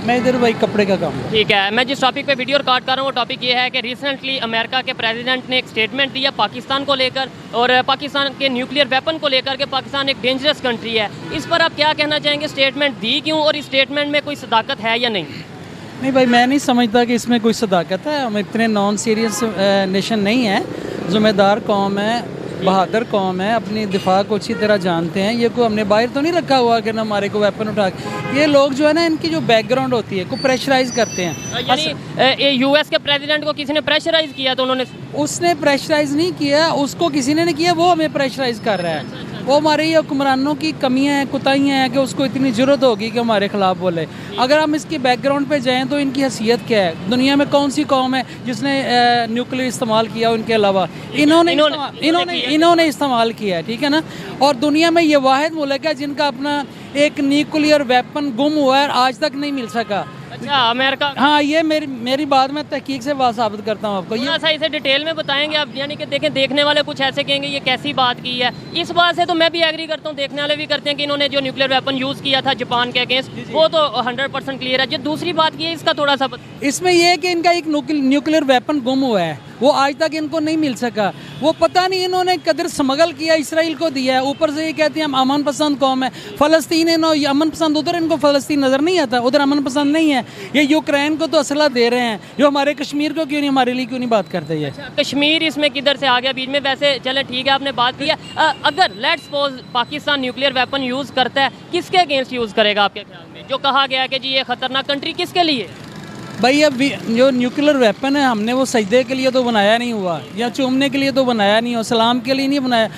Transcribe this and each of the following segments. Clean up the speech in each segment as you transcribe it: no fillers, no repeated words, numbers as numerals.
मैं इधर भाई कपड़े का काम है। ठीक है, मैं जिस टॉपिक पे वीडियो रिकॉर्ड कर रहा हूँ वो टॉपिक ये है कि रिसेंटली अमेरिका के प्रेसिडेंट ने एक स्टेटमेंट दिया पाकिस्तान को लेकर और पाकिस्तान के न्यूक्लियर वेपन को लेकर के पाकिस्तान एक डेंजरस कंट्री है। इस पर आप क्या कहना चाहेंगे? स्टेटमेंट दी क्यों और इस स्टेटमेंट में कोई सदाकत है या नहीं? नहीं भाई, मैं नहीं समझता कि इसमें कोई सदाकत है। हम इतने नॉन सीरियस नेशन नहीं है, ज़िम्मेदार कौम है, बहादुर कौम है, अपनी दिफा को अच्छी तरह जानते हैं। ये को हमने बाहर तो नहीं रखा हुआ कि ना हमारे को वेपन उठा के। ये लोग जो है ना, इनकी जो बैकग्राउंड होती है को प्रेशराइज करते हैं। यानी यूएस के प्रेसिडेंट को किसी ने प्रेशराइज किया तो उन्होंने उसने प्रेशराइज नहीं किया, उसको किसी ने नहीं किया, वो हमें प्रेशराइज कर रहा है। वो हमारे ये हुक्मरानों की कमियां हैं, कुताहियां हैं कि उसको इतनी ज़रूरत होगी कि हमारे खिलाफ बोले। अगर हम इसके बैकग्राउंड पे जाएं तो इनकी हैसियत क्या है? दुनिया में कौन सी कौम है जिसने न्यूक्लियर इस्तेमाल किया? उनके अलावा इन्होंने इस्तेमाल किया है, ठीक है ना। और दुनिया में ये वाहिद मुल्क है जिनका अपना एक न्यूक्लियर वेपन गुम हुआ है, आज तक नहीं मिल सका। अच्छा, अमेरिका। हाँ, ये मेरी बात मैं तहकीक से बात साबित करता हूँ आपको। ये सही से डिटेल में बताएंगे आप? यानी कि देखें, देखने वाले कुछ ऐसे कहेंगे ये कैसी बात की है। इस बात से तो मैं भी एग्री करता हूँ, देखने वाले भी करते हैं कि इन्होंने जो न्यूक्लियर वेपन यूज़ किया था जापान के अगेंस्ट, वो तो 100% क्लियर है। जो दूसरी बात की है इसका थोड़ा सा इसमें यह है कि इनका एक न्यूक्लियर वेपन गुम हुआ है, वो आज तक इनको नहीं मिल सका। वो पता नहीं इन्होंने कदर स्मगल किया, इसराइल को दिया है। ऊपर से ये कहते हैं हम अमन पसंद कौम है। फ़लस्तीन है अमन पसंद, उधर इनको फ़लस्तीन नज़र नहीं आता, उधर अमन पसंद नहीं है। ये यूक्रेन को तो असला दे रहे हैं, जो हमारे कश्मीर को क्यों नहीं, हमारे लिए क्यों नहीं बात करते? ये कश्मीर इसमें किधर से आ गया बीच में? वैसे चले ठीक है, आपने बात की है। अगर let's suppose Pakistan nuclear weapon use करता है, किसके अगेंस्ट यूज़ करेगा आपके ख्याल में? जो कहा गया है कि जी ये खतरनाक कंट्री, किसके लिए? भाई अब जो न्यूक्लियर वेपन है, हमने वो सजदे के लिए तो बनाया नहीं हुआ, या चूमने के लिए तो बनाया नहीं हो, सलाम के लिए नहीं बनाया।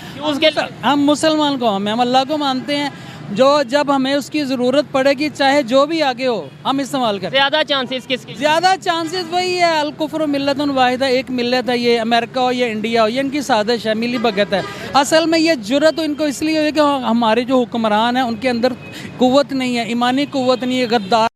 हम मुसलमान कौम हैं, हम अल्लाह को मानते हैं। जो जब हमें उसकी ज़रूरत पड़ेगी, चाहे जो भी आगे हो, हम इस्तेमाल करें। ज़्यादा चांसेस किसके? ज़्यादा चांसेस वही है, अल कुफ्र मिल्लतुन वाहिदा, एक मिल्लत है। ये अमेरिका हो या इंडिया हो, ये इनकी साजिश है, मिली भगत है। असल में ये जुर्रत तो इनको इसलिए हुई कि हमारे जो हुक्मरान हैं उनके अंदर कुव्वत नहीं है, ईमानी कुव्वत नहीं है। गद्दार।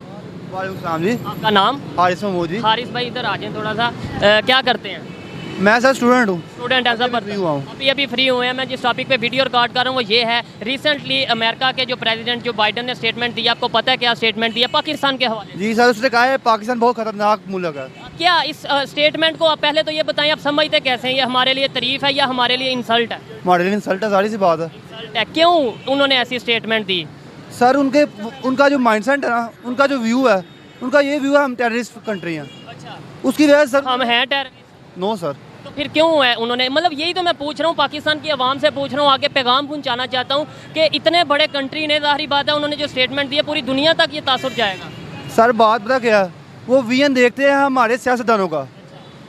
वालेकुम जी। आपका नाम? हारिस महमूद जी। हारिस भाई, इधर आ जाएं थोड़ा सा। क्या करते हैं? मैं सर स्टूडेंट हूँ। स्टूडेंट ऐसा फ्री हुआ हूँ। अभी फ्री हुए हैं। मैं जिस टॉपिक पे वीडियो रिकॉर्ड कर रहा हूँ वो ये है, रिसेंटली अमेरिका के जो प्रेसिडेंट जो बाइडन ने स्टेटमेंट दिया, आपको पता है क्या स्टेटमेंट दिया पाकिस्तान के हवाले? जी सर, उसने कहा है पाकिस्तान बहुत खतरनाक मुल्क है। क्या इस स्टेटमेंट को आप पहले तो ये बताएं, आप समझते कैसे हैं? ये हमारे लिए तारीफ है या हमारे लिए इंसल्ट है? हमारे लिए इंसल्ट है, सारी सी बात है। इंसल्ट है। क्यों उन्होंने ऐसी स्टेटमेंट दी? सर उनका जो माइंडसेट है ना, उनका जो व्यू है, उनका ये व्यू है हम टेररिस्ट कंट्री हैं। अच्छा, उसकी वजह से सर हम हैं टेररिस्ट? No sir. तो फिर क्यों है उन्होंने, मतलब यही तो मैं पूछ रहा हूँ, पाकिस्तान की आवाम से पूछ रहा हूँ, आगे पैगाम पहुँचाना चाहता हूँ कि इतने बड़े कंट्री ने, जाहिर बात है उन्होंने जो स्टेटमेंट दिया पूरी दुनिया तक ये तासुर जाएगा। सर बात पता क्या है, वो विजन देखते हैं हमारे सियासतदानों का।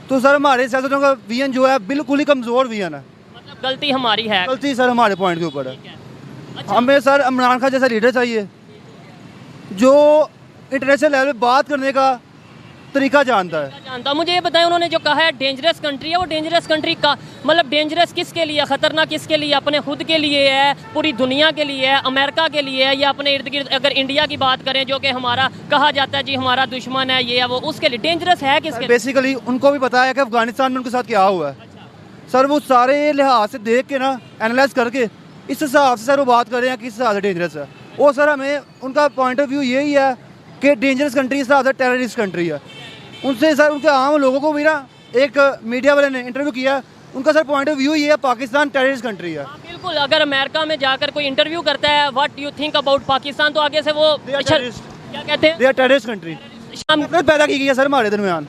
तो सर हमारे सियासतदानों का विजन जो है बिल्कुल ही कमज़ोर विजन है। मतलब गलती हमारी है? गलती सर हमारे पॉइंट के ऊपर है। अच्छा। हमें सर इमरान खान जैसा लीडर चाहिए जो इंटरनेशनल लेवल पे बात करने का तरीका जानता है। मुझे ये बताएं, उन्होंने जो कहा है डेंजरस कंट्री है, वो डेंजरस कंट्री का मतलब डेंजरस किसके लिए, खतरनाक किसके लिए? अपने खुद के लिए है, पूरी दुनिया के लिए है, अमेरिका के लिए है, या अपने इर्द गिर्द? अगर इंडिया की बात करें जो कि हमारा कहा जाता है जी हमारा दुश्मन है, ये है वो, उसके लिए डेंजरस है किसके लिए? बेसिकली उनको भी पता है कि अफगानिस्तान में उनके साथ क्या हुआ है। सर वो सारे लिहाज से देख के ना, एनालाइज करके इस हिसाब से सर वो बात कर रहे हैं कि इस हिसाब से डेंजरस है। और सर हमें उनका पॉइंट ऑफ व्यू यही है कि डेंजरस कंट्री इस हिसाब से टेररिस्ट कंट्री है। उनसे सर उनके आम लोगों को भी ना, एक मीडिया वाले ने इंटरव्यू किया, उनका सर पॉइंट ऑफ व्यू ये है पाकिस्तान टेररिस्ट कंट्री है। बिल्कुल, अगर अमेरिका में जाकर कोई इंटरव्यू करता है what you think about Pakistan, तो आगे से वो क्या कहते हैं? They are terrorist country. नफरत पैदा की गई है सर हमारे दरमियान।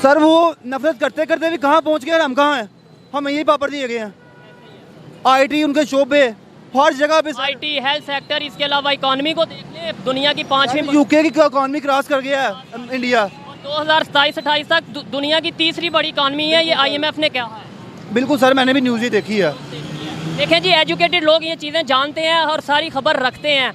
सर वो नफरत करते करते भी कहाँ पहुँच गए और हम कहाँ हैं? हमें यही पापड़ दिए गए हैं। IT उनके शोबे हर जगह पे, IT, हेल्थ सेक्टर, इसके अलावा इकोनॉमी को देख ले, दुनिया की 5वीं UK की इकोनॉमी क्रॉस कर गया है इंडिया। 2027-28 तक दुनिया की तीसरी बड़ी इकॉनमी है, ये IMF ने कहा है। बिल्कुल सर, मैंने भी न्यूज़ ही देखी है। देखें जी, एजुकेटेड लोग ये चीज़ें जानते हैं और सारी खबर रखते हैं।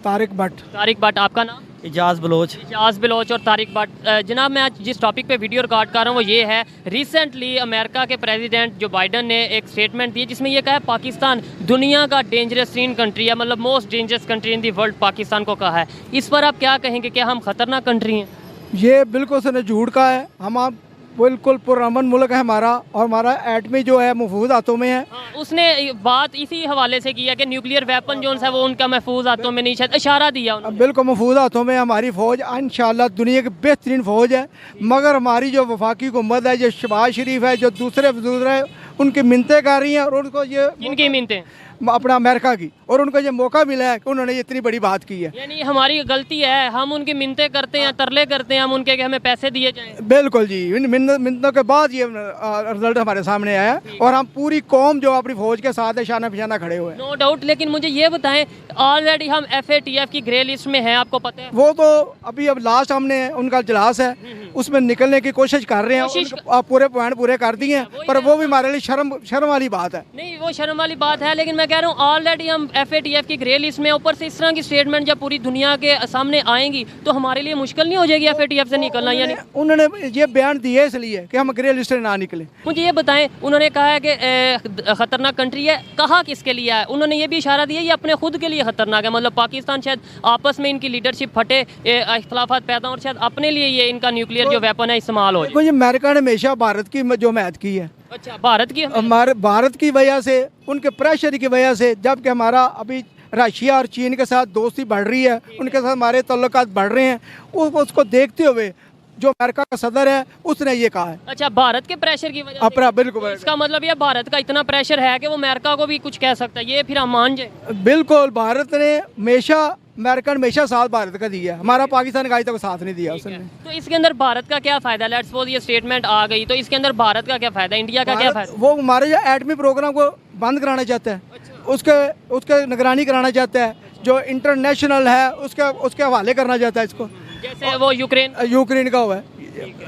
तारिक भट्ट। तारिक भट्ट, आपका नाम? इजाज़ बलोच। इजाज़ बलोच और तारिक भट्ट। जनाब, मैं आज जिस टॉपिक पे वीडियो रिकॉर्ड कर रहा हूँ वो ये है, रिसेंटली अमेरिका के प्रेसिडेंट जो बाइडन ने एक स्टेटमेंट दी जिसमें ये कहा है पाकिस्तान दुनिया का डेंजरस तीन कंट्री है, मतलब most dangerous country in the world Pakistan को कहा है। इस पर आप क्या कहेंगे, क्या हम खतरनाक कंट्री हैं? ये बिल्कुल उसने झूठ कहा है। हम आप बिल्कुल पुरअमन मुल्क है हमारा, और हमारा एटमी जो है महफूज हाथों में है। हाँ, उसने बात इसी हवाले से की है कि न्यूक्लियर वेपन जो है वो उनका महफूज हाथों में नहीं, शायद इशारा दिया अब उन्होंने। बिल्कुल महफूज हाथों में हमारी फ़ौज इंशाअल्लाह दुनिया की बेहतरीन फ़ौज है। मगर हमारी जो वफाकी हुकूमत है, जो शहबाज शरीफ है, जो दूसरे वज़ीर है, उनकी मिन्नतें कर रही हैं, और उनको ये इनकी मिनतें, अपना अमेरिका की, और उनको ये मौका मिला है कि उन्होंने ये इतनी बड़ी बात की है। यानी हमारी गलती है, हम उनकी मिन्नतें करते हैं, तरले करते हैं हम उनके कि हमें पैसे दिए जाएं। बिल्कुल जी, इन मिन्नतों के बाद ये रिजल्ट हमारे सामने आया है, और हम पूरी कौम जो अपनी फौज के साथ है शाना पिशाना खड़े हुए हैं। नो डाउट, लेकिन मुझे ये बताएं, ऑलरेडी हम FATF की ग्रे लिस्ट में हैं, आपको पता है? वो तो अभी अब लास्ट हमने उनका इजलास है, उसमें निकलने की कोशिश कर रहे हैं, कोशिश आप पूरे पॉइंट पूरे कर दिए हैं, पर वो भी हमारे लिए शर्म वाली बात है। नहीं, वो शर्म वाली बात है, लेकिन मैं कह रहा हूँ ऑलरेडी हम FATF की ग्रे लिस्ट में, ऊपर से इस तरह की स्टेटमेंट जब पूरी दुनिया के सामने आएंगी तो हमारे लिए मुश्किल नहीं हो जाएगी FATF से निकलना? यानी उन्होंने ये बयान दिए इसलिए कि हम ग्रे लिस्ट से ना निकले। मुझे ये बताएं, उन्होंने कहा है कि खतरनाक कंट्री है, कहा किसके लिए है? उन्होंने ये भी इशारा दिया ये अपने खुद के लिए खतरनाक है, मतलब पाकिस्तान शायद आपस में इनकी लीडरशिप फटे, इख्तलाफात पैदा, और शायद अपने लिए ये इनका न्यूक्लियर जो वेपन है इस्तेमाल हो जाए। ये अमेरिका ने हमेशा भारत की जो मैद की है, अच्छा, भारत की हमारे भारत की वजह से, उनके प्रेशर की वजह से, जबकि हमारा अभी रशिया और चीन के साथ दोस्ती बढ़ रही है, उनके साथ हमारे तल्लुकात बढ़ रहे हैं, उसको देखते हुए जो अमेरिका का सदर है उसने ये कहा है। अच्छा, भारत के प्रेशर की वजह से? अपना बिल्कुल, तो इसका मतलब ये भारत का इतना प्रेशर है कि वो अमेरिका को भी कुछ कह सकता है, ये फिर हम मान जाए? बिल्कुल, भारत ने हमेशा, अमेरिका ने हमेशा साथ भारत का दिया है, हमारा पाकिस्तान का आज तक साथ नहीं दिया उसने। तो इसके अंदर भारत का क्या फायदा? लेट्स सपोज ये स्टेटमेंट आ गई, तो इसके अंदर भारत का क्या फायदा, इंडिया का क्या फायदा? वो हमारे जो एटमी प्रोग्राम को बंद कराना चाहता है, उसके निगरानी कराना चाहता है, जो इंटरनेशनल है उसके हवाले करना चाहता है इसको, जैसे वो यूक्रेन का हुआ है।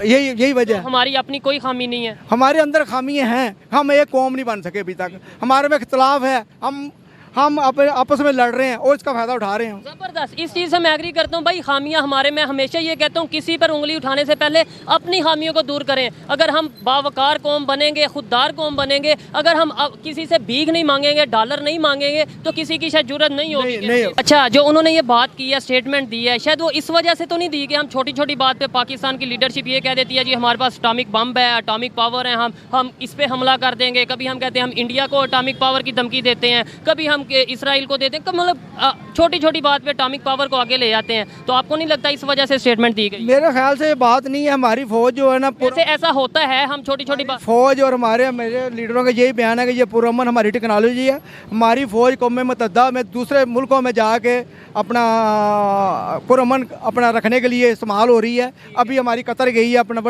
यही वजह है। हमारी अपनी कोई खामी नहीं है, हमारे अंदर खामियां हैं, हम एक कौम नहीं बन सके अभी तक, हमारे में इख्तलाफ है, हम आपस में लड़ रहे हैं और इसका फायदा उठा रहे हैं। जबरदस्त, इस चीज़ से मैं एग्री करता हूँ भाई। खामियां हमारे में, हमेशा ये कहता हूँ किसी पर उंगली उठाने से पहले अपनी खामियों को दूर करें। अगर हम बावकार कौम बनेंगे, खुददार कौम बनेंगे, अगर हम किसी से भीख नहीं मांगेंगे, डॉलर नहीं मांगेंगे, तो किसी की शायद जरूरत नहीं होगी। नहीं। अच्छा, जो उन्होंने ये बात की है, स्टेटमेंट दी है, शायद वो इस वजह से तो नहीं दी कि हम छोटी छोटी बात पे पाकिस्तान की लीडरशिप ये कह देती है जी हमारे पास एटॉमिक बम है, एटॉमिक पावर है, हम इस पे हमला कर देंगे। कभी हम कहते हैं हम इंडिया को एटॉमिक पावर की धमकी देते हैं, कभी हम इसराइल को देते हैं, मतलब छोटी छोटी बात पे एटॉमिक पावर को आगे ले जाते हैं। तो आपको नहीं लगता इस वजह से स्टेटमेंट दी गई? मेरे ख्याल से ये बात नहीं है। हमारी फौज जो है ना, जैसे ऐसा होता है, हम छोटी छोटी बात, फौज और मेरे लीडरों का यही बयान है कि ये पुरअमन हमारी टेक्नोलॉजी है। हमारी फौज कौम मुतहदा में दूसरे मुल्कों में जाके अपना पुरअमन अपना रखने के लिए इस्तेमाल हो रही है। अभी हमारी कतर गई है, अपना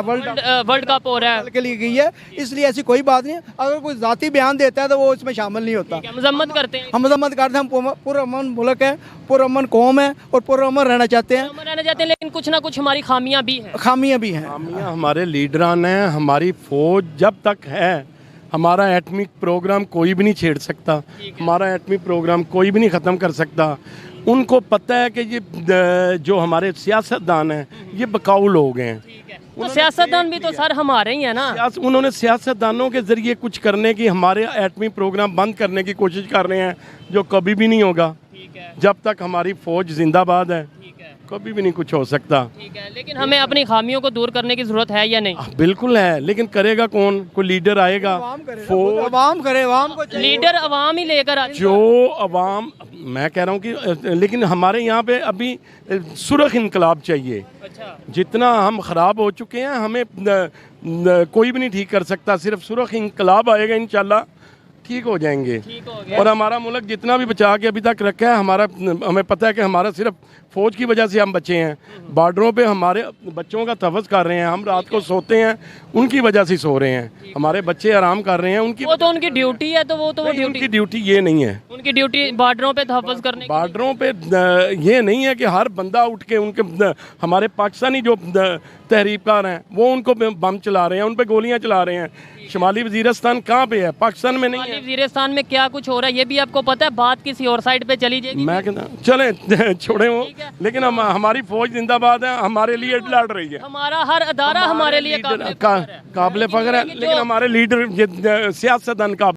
वर्ल्ड कप हो रहा है के लिए गई है, इसलिए ऐसी कोई बात नहीं है। अगर कोई जाती बयान देता है तो वो इसमें शामिल नहीं होता। मजम्मत करते हैं, हम मजम्मत करते हैं, हम पुरअमन मुल्क है, पुरअमन कौम है और पुरअमन रहना चाहते हैं, लेकिन कुछ ना कुछ हमारी खामियां भी हैं। खामियां भी हैं। खामियां हमारे लीडरान हैं। हमारी फौज जब तक है, हमारा एटमिक प्रोग्राम कोई भी नहीं छेड़ सकता, हमारा एटमिक प्रोग्राम कोई भी नहीं ख़त्म कर सकता। उनको पता है कि ये जो हमारे सियासतदान हैं ये बकाऊ लोग हैं। तो सियासतदान भी तो सर हमारे ही है ना। उन्होंने सियासतदानों के ज़रिए कुछ करने की, हमारे एटमी प्रोग्राम बंद करने की कोशिश कर रहे हैं, जो कभी भी नहीं होगा। जब तक हमारी फौज जिंदाबाद है कभी भी नहीं कुछ हो सकता। ठीक है, लेकिन हमें अपनी खामियों को दूर करने की जरूरत है या नहीं? बिल्कुल है, लेकिन करेगा कौन? कोई लीडर आएगा, अवाम करे, अवाम को लीडर अवाम ही लेकर जो अवाम, मैं कह रहा हूँ कि लेकिन हमारे यहाँ पे अभी सुरख इनकलाब चाहिए। अच्छा, जितना हम ख़राब हो चुके हैं हमें कोई भी नहीं ठीक कर सकता। सिर्फ सुरख इनकलाब आएगा, इंशाल्लाह ठीक हो जाएंगे। और हमारा मुल्क जितना भी बचा के अभी तक रखा है, हमें पता है कि हमारा सिर्फ फ़ौज की वजह से हम बचे हैं। बॉर्डरों पे हमारे बच्चों का तहफ़्फ़ुज़ कर रहे हैं, हम रात को सोते हैं उनकी वजह से सो रहे हैं, हमारे बच्चे आराम कर रहे हैं उनकी। वो तो उनकी ड्यूटी है, तो वो उनकी ड्यूटी ये नहीं है। उनकी ड्यूटी बॉर्डरों पे तहफ़्फ़ुज़ करने की। बॉर्डरों पे ये नहीं है कि हर बंदा उठ के उनके, हमारे पाकिस्तानी जो तहरीककार हैं वो उनको बम चला रहे हैं, उन पे गोलियां चला रहे हैं। शुमाली वजीरिस्तान कहाँ पे है? पाकिस्तान में नहीं है। वजीरिस्तान में क्या कुछ हो रहा है ये भी आपको पता है? बात किसी और साइड पे चली जाएगी। मैं कहता चले छोड़े वो, लेकिन हमारी फौज जिंदाबाद है, हमारे लिए लड़ रही है। हमारा हर अदारा हमारे लिए काबिल फ़ख्र है, लेकिन हमारे लीडर सियासतदान का